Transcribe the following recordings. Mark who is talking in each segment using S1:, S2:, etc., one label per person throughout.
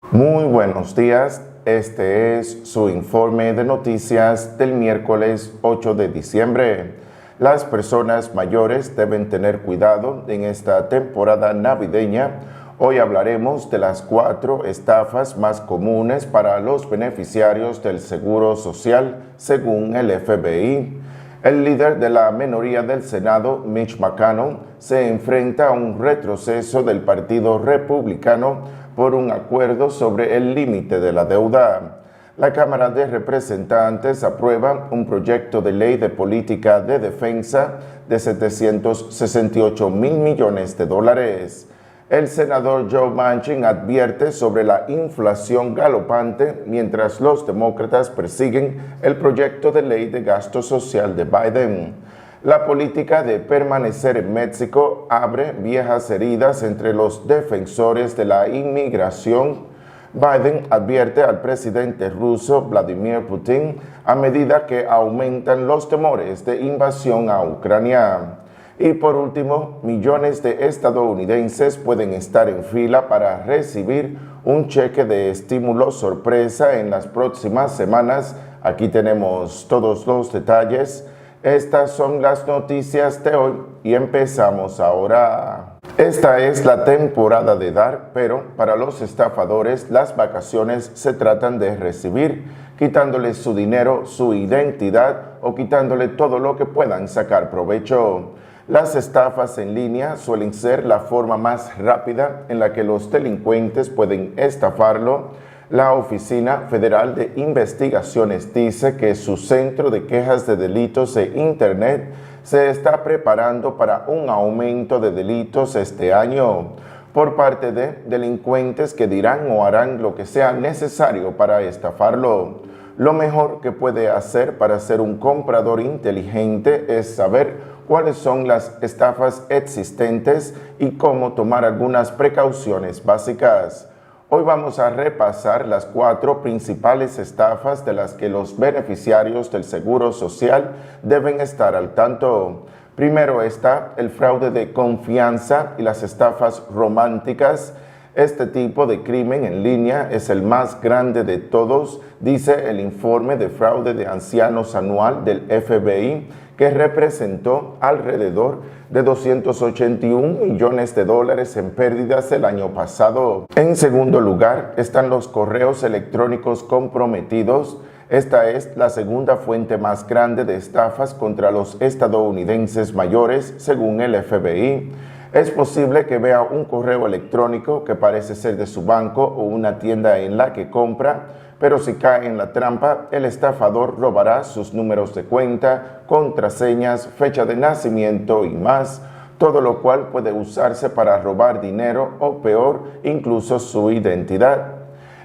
S1: Muy buenos días, este es su informe de noticias del miércoles 8 de diciembre. Las personas mayores deben tener cuidado en esta temporada navideña. Hoy hablaremos de las 4 estafas más comunes para los beneficiarios del Seguro Social, según el FBI. El líder de la minoría del Senado, Mitch McConnell, se enfrenta a un retroceso del Partido Republicano por un acuerdo sobre el límite de la deuda. La Cámara de Representantes aprueba un proyecto de ley de política de defensa de 768 mil millones de dólares. El senador Joe Manchin advierte sobre la inflación galopante mientras los demócratas persiguen el proyecto de ley de gasto social de Biden. La política de permanecer en México abre viejas heridas entre los defensores de la inmigración. Biden advierte al presidente ruso Vladimir Putin a medida que aumentan los temores de invasión a Ucrania. Y por último, millones de estadounidenses pueden estar en fila para recibir un cheque de estímulo sorpresa en las próximas semanas. Aquí tenemos todos los detalles. Estas son las noticias de hoy y empezamos ahora. Esta es la temporada de dar, pero para los estafadores las vacaciones se tratan de recibir, quitándoles su dinero, su identidad o quitándole todo lo que puedan sacar provecho. Las estafas en línea suelen ser la forma más rápida en la que los delincuentes pueden estafarlo. La Oficina Federal de Investigaciones dice que su centro de quejas de delitos de Internet se está preparando para un aumento de delitos este año por parte de delincuentes que dirán o harán lo que sea necesario para estafarlo. Lo mejor que puede hacer para ser un comprador inteligente es saber cuáles son las estafas existentes y cómo tomar algunas precauciones básicas. Hoy vamos a repasar las 4 principales estafas de las que los beneficiarios del Seguro Social deben estar al tanto. Primero está el fraude de confianza y las estafas románticas. Este tipo de crimen en línea es el más grande de todos, dice el informe de fraude de ancianos anual del FBI, que representó alrededor de 281 millones de dólares en pérdidas el año pasado. En segundo lugar están los correos electrónicos comprometidos. Esta es la segunda fuente más grande de estafas contra los estadounidenses mayores, según el FBI. Es posible que vea un correo electrónico que parece ser de su banco o una tienda en la que compra, pero si cae en la trampa, el estafador robará sus números de cuenta, contraseñas, fecha de nacimiento y más, todo lo cual puede usarse para robar dinero o peor, incluso su identidad.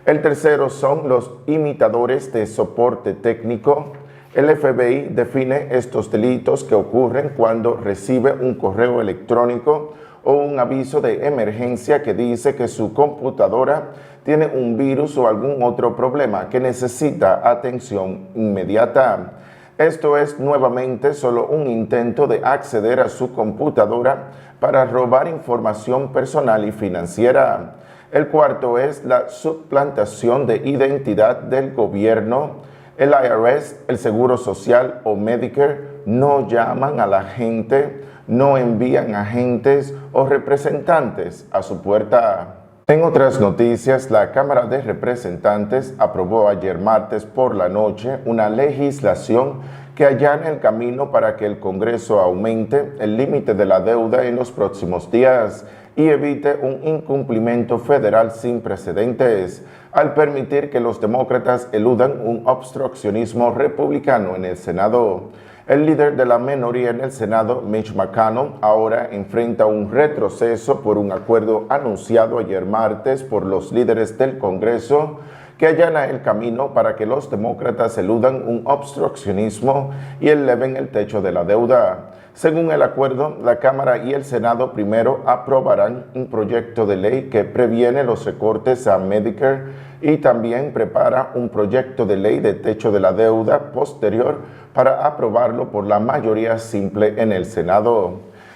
S1: El tercero son los imitadores de soporte técnico. El FBI define estos delitos que ocurren cuando recibe un correo electrónico o un aviso de emergencia que dice que su computadora tiene un virus o algún otro problema que necesita atención inmediata. Esto es nuevamente solo un intento de acceder a su computadora para robar información personal y financiera. El cuarto es la suplantación de identidad del gobierno. El IRS, el Seguro Social o Medicare no llaman a la gente, no envían agentes o representantes a su puerta. En otras noticias, la Cámara de Representantes aprobó ayer martes por la noche una legislación que allana el camino para que el Congreso aumente el límite de la deuda en los próximos días y evite un incumplimiento federal sin precedentes, al permitir que los demócratas eludan un obstruccionismo republicano en el Senado. El líder de la minoría en el Senado, Mitch McConnell, ahora enfrenta un retroceso por un acuerdo anunciado ayer martes por los líderes del Congreso que allana el camino para que los demócratas eludan un obstruccionismo y eleven el techo de la deuda. Según el acuerdo, la Cámara y el Senado primero aprobarán un proyecto de ley que previene los recortes a Medicare y también prepara un proyecto de ley de techo de la deuda posterior para aprobarlo por la mayoría simple en el Senado.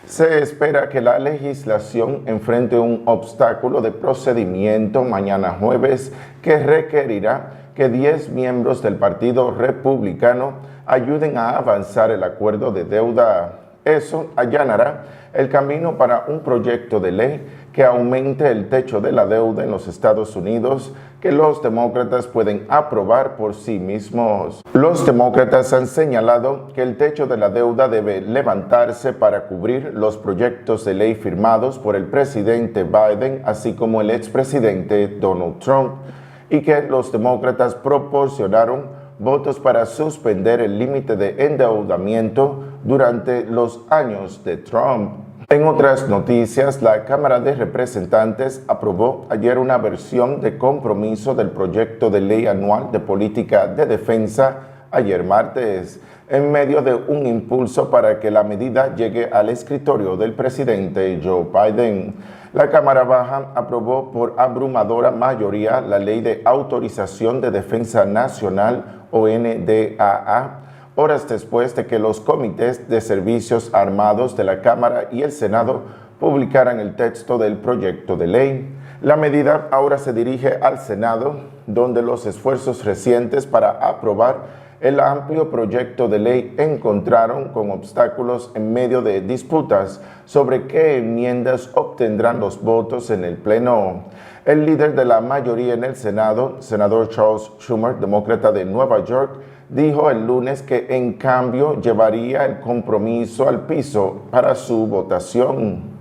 S1: Se espera que la legislación enfrente un obstáculo de procedimiento mañana jueves que requerirá que 10 miembros del Partido Republicano ayuden a avanzar el acuerdo de deuda. Eso allanará el camino para un proyecto de ley que aumente el techo de la deuda en los Estados Unidos que los demócratas pueden aprobar por sí mismos. Los demócratas han señalado que el techo de la deuda debe levantarse para cubrir los proyectos de ley firmados por el presidente Biden, así como el expresidente Donald Trump, y que los demócratas proporcionaron votos para suspender el límite de endeudamiento durante los años de Trump. En otras noticias, la Cámara de Representantes aprobó ayer una versión de compromiso del proyecto de ley anual de política de defensa ayer martes, en medio de un impulso para que la medida llegue al escritorio del presidente Joe Biden. La Cámara Baja aprobó por abrumadora mayoría la Ley de Autorización de Defensa Nacional, o NDAA, horas después de que los comités de servicios armados de la Cámara y el Senado publicaran el texto del proyecto de ley. La medida ahora se dirige al Senado, donde los esfuerzos recientes para aprobar el amplio proyecto de ley encontraron con obstáculos en medio de disputas sobre qué enmiendas obtendrán los votos en el Pleno. El líder de la mayoría en el Senado, senador Charles Schumer, demócrata de Nueva York, dijo el lunes que en cambio llevaría el compromiso al piso para su votación.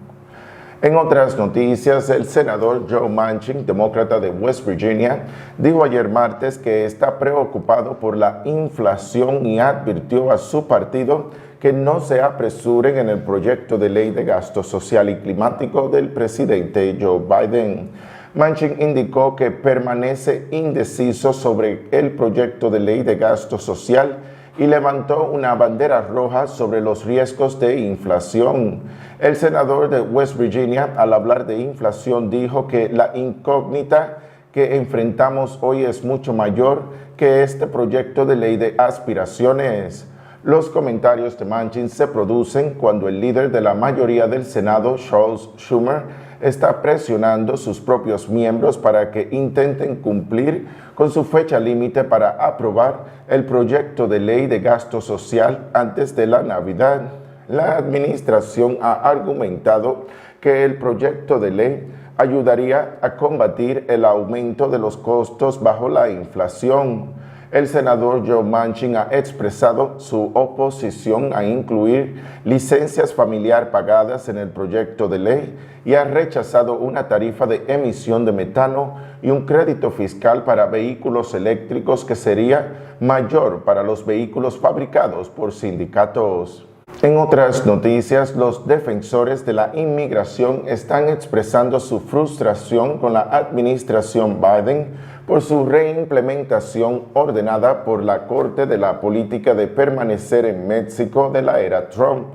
S1: En otras noticias, el senador Joe Manchin, demócrata de West Virginia, dijo ayer martes que está preocupado por la inflación y advirtió a su partido que no se apresuren en el proyecto de ley de gasto social y climático del presidente Joe Biden. Manchin indicó que permanece indeciso sobre el proyecto de ley de gasto social y levantó una bandera roja sobre los riesgos de inflación. El senador de West Virginia, al hablar de inflación, dijo que la incógnita que enfrentamos hoy es mucho mayor que este proyecto de ley de aspiraciones. Los comentarios de Manchin se producen cuando el líder de la mayoría del Senado, Charles Schumer, está presionando sus propios miembros para que intenten cumplir con su fecha límite para aprobar el proyecto de ley de gasto social antes de la Navidad. La administración ha argumentado que el proyecto de ley ayudaría a combatir el aumento de los costos bajo la inflación. El senador Joe Manchin ha expresado su oposición a incluir licencias familiar pagadas en el proyecto de ley y ha rechazado una tarifa de emisión de metano y un crédito fiscal para vehículos eléctricos que sería mayor para los vehículos fabricados por sindicatos. En otras noticias, los defensores de la inmigración están expresando su frustración con la administración Biden por su reimplementación ordenada por la Corte de la política de permanecer en México de la era Trump,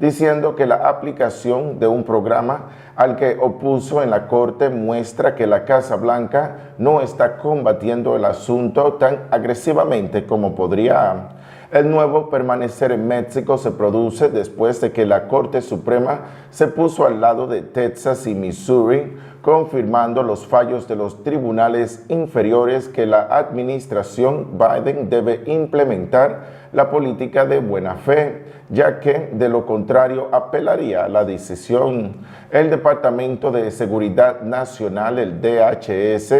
S1: diciendo que la aplicación de un programa al que opuso en la Corte muestra que la Casa Blanca no está combatiendo el asunto tan agresivamente como podría. El nuevo permanecer en México se produce después de que la Corte Suprema se puso al lado de Texas y Missouri, confirmando los fallos de los tribunales inferiores que la administración Biden debe implementar la política de buena fe, ya que de lo contrario apelaría a la decisión. El Departamento de Seguridad Nacional, el DHS,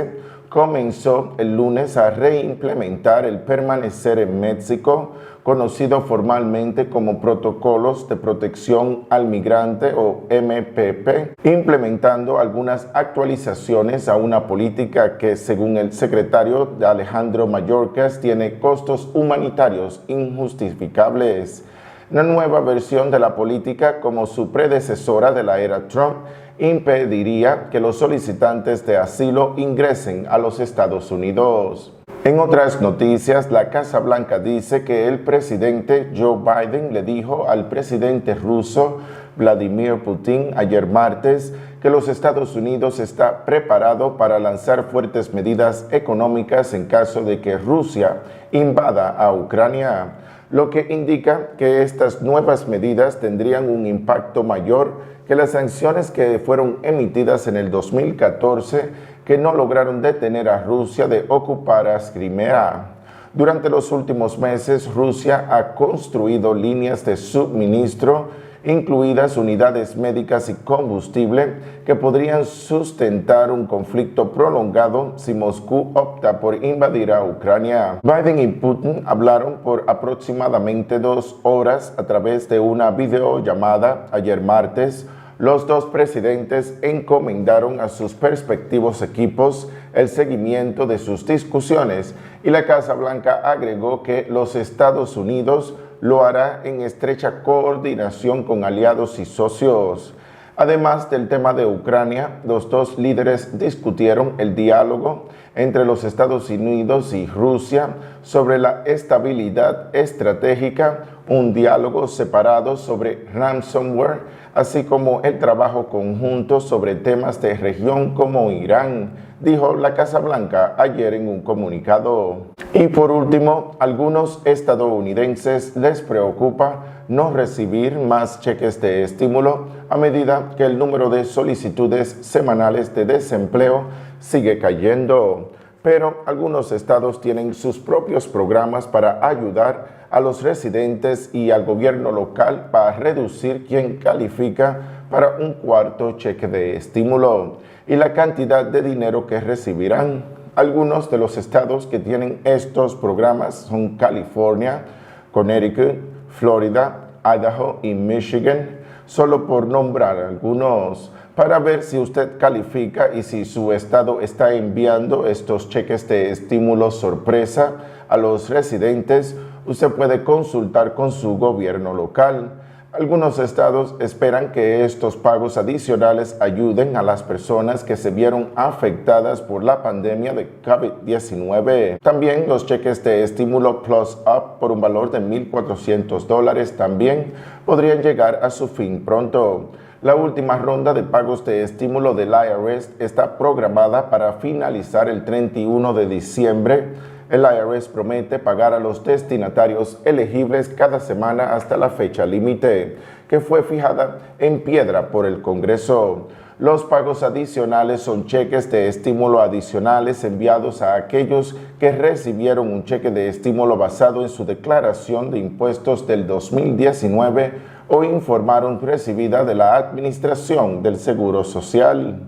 S1: comenzó el lunes a reimplementar el permanecer en México, conocido formalmente como Protocolos de Protección al Migrante o MPP, implementando algunas actualizaciones a una política que, según el secretario Alejandro Mayorkas, tiene costos humanitarios injustificables. La nueva versión de la política, como su predecesora de la era Trump, impediría que los solicitantes de asilo ingresen a los Estados Unidos. En otras noticias, la Casa Blanca dice que el presidente Joe Biden le dijo al presidente ruso Vladimir Putin ayer martes que los Estados Unidos está preparado para lanzar fuertes medidas económicas en caso de que Rusia invada a Ucrania. lo que indica que estas nuevas medidas tendrían un impacto mayor que las sanciones que fueron emitidas en el 2014 que no lograron detener a Rusia de ocupar a Crimea. Durante los últimos meses, Rusia ha construido líneas de suministro, incluidas unidades médicas y combustible, que podrían sustentar un conflicto prolongado si Moscú opta por invadir a Ucrania. Biden y Putin hablaron por aproximadamente 2 horas a través de una videollamada ayer martes. Los dos presidentes encomendaron a sus respectivos equipos el seguimiento de sus discusiones y la Casa Blanca agregó que los Estados Unidos lo hará en estrecha coordinación con aliados y socios. Además del tema de Ucrania, los dos líderes discutieron el diálogo entre los Estados Unidos y Rusia sobre la estabilidad estratégica, un diálogo separado sobre ransomware, así como el trabajo conjunto sobre temas de región como Irán, dijo la Casa Blanca ayer en un comunicado. Y por último, algunos estadounidenses les preocupa no recibir más cheques de estímulo a medida que el número de solicitudes semanales de desempleo sigue cayendo. Pero algunos estados tienen sus propios programas para ayudar a los residentes y al gobierno local para reducir quien califica para un cuarto cheque de estímulo y la cantidad de dinero que recibirán. Algunos de los estados que tienen estos programas son California, Connecticut, Florida, Idaho y Michigan, solo por nombrar algunos. Para ver si usted califica y si su estado está enviando estos cheques de estímulo sorpresa a los residentes, usted puede consultar con su gobierno local. Algunos estados esperan que estos pagos adicionales ayuden a las personas que se vieron afectadas por la pandemia de COVID-19. También los cheques de estímulo Plus Up por un valor de $1,400 también podrían llegar a su fin pronto. La última ronda de pagos de estímulo del IRS está programada para finalizar el 31 de diciembre. El IRS promete pagar a los destinatarios elegibles cada semana hasta la fecha límite, que fue fijada en piedra por el Congreso. Los pagos adicionales son cheques de estímulo adicionales enviados a aquellos que recibieron un cheque de estímulo basado en su declaración de impuestos del 2019 o informaron recibida de la Administración del Seguro Social.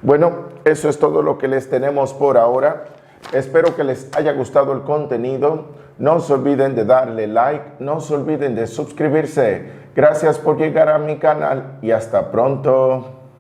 S1: Bueno, eso es todo lo que les tenemos por ahora. Espero que les haya gustado el contenido. No se olviden de darle like, no se olviden de suscribirse. Gracias por llegar a mi canal y hasta pronto.